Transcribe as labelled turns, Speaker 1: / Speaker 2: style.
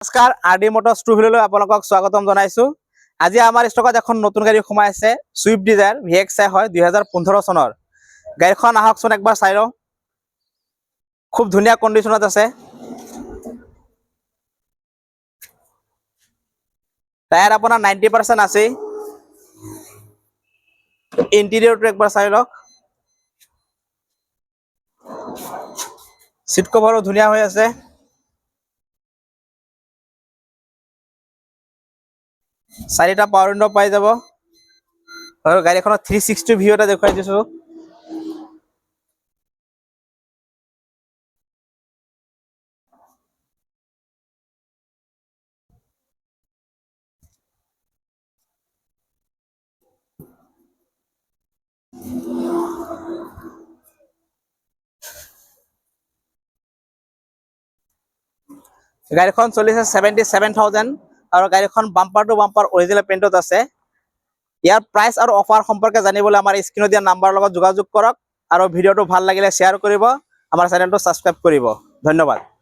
Speaker 1: নমস্কাৰ RD Motors two হুইললৈ আপোনালোকক স্বাগতম জনাইছো। আজি আমাৰ ষ্টকত এখন নতুন গাড়ী সোমাই আছে, সুইফট ডিজায়াৰ VXI হয় 2015 চনৰ। গাড়ীখন আহকচোন একবাৰ চাই লওঁ। খুব ধুনীয়া কণ্ডিশ্যনত আছে। টায়াৰ আপোনাৰ 90% আছে। ইণ্টেৰিয়ৰটো একবাৰ চাই লওক। সিট কভাৰো ধুনীয়া হৈ আছে। চাৰিটা পাৱাৰ উইণ্ডো পাই যাব আৰু গাড়ীখনত 360 ভিউ এটা দেখুৱাই দিছো। গাড়ীখন চলিছে 77,000 আৰু গাড়ীখন বাম্পাৰ টু বাম্পাৰ অৰিজিনেল পেইণ্টত আছে। ইয়াৰ প্ৰাইচ আৰু অফাৰ সম্পৰ্কে জানিবলৈ আমাৰ স্ক্ৰীনত দিয়া নাম্বাৰৰ লগত যোগাযোগ কৰক আৰু ভিডিঅ'টো ভাল লাগিলে শ্বেয়াৰ কৰিব, আমাৰ চেনেলটো ছাবস্ক্ৰাইব কৰিব। ধন্যবাদ।